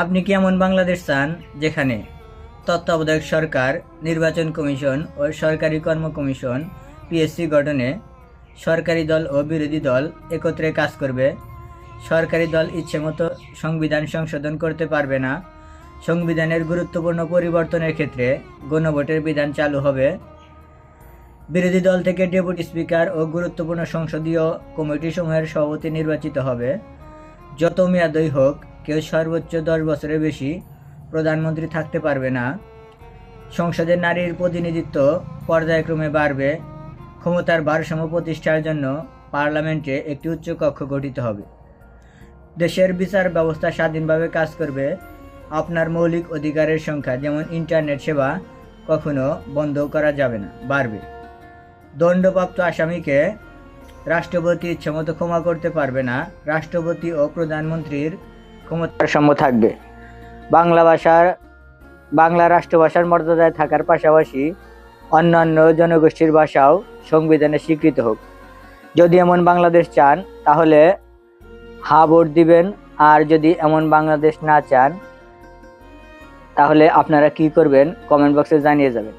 আপনি কি এমন বাংলাদেশ চান যেখানে তত্ত্বাবধায়ক সরকার, নির্বাচন কমিশন ও সরকারি কর্ম কমিশন পিএসসি গঠনে সরকারি দল ও বিরোধী দল একত্রে কাজ করবে? সরকারি দল ইচ্ছেমতো সংবিধান সংশোধন করতে পারবে না। সংবিধানের গুরুত্বপূর্ণ পরিবর্তনের ক্ষেত্রে গণভোটের বিধান চালু হবে। বিরোধী দল থেকে ডেপুটি স্পিকার ও গুরুত্বপূর্ণ সংসদীয় কমিটিসমূহের সভাপতি নির্বাচিত হবে। যত মেয়াদই হোক, কেউ সর্বোচ্চ 10 বছরের বেশি প্রধানমন্ত্রী থাকতে পারবে না। সংসদে নারীর প্রতিনিধিত্ব পর্যায়ক্রমে বাড়বে। ক্ষমতার ভারসাম্য প্রতিষ্ঠার জন্য পার্লামেন্টে একটি উচ্চ কক্ষ গঠিত হবে। দেশের বিচার ব্যবস্থা স্বাধীনভাবে কাজ করবে। আপনার মৌলিক অধিকারের সংখ্যা, যেমন ইন্টারনেট সেবা, কখনো বন্ধ করা যাবে না, বাড়বে। দণ্ডপ্রাপ্ত আসামিকে রাষ্ট্রপতি ইচ্ছেমতো ক্ষমা করতে পারবে না। রাষ্ট্রপতি ও প্রধানমন্ত্রীর ক্ষমতার ভারসাম্য থাকবে। বাংলা রাষ্ট্রভাষার মর্যাদায় থাকার পাশাপাশি অন্যান্য জনগোষ্ঠীর ভাষাও সংবিধানে স্বীকৃত হোক। যদি এমন বাংলাদেশ চান তাহলে হা ভোট দিবেন, আর যদি এমন বাংলাদেশ না চান তাহলে আপনারা কি করবেন কমেন্ট বক্সে জানিয়ে যাবেন।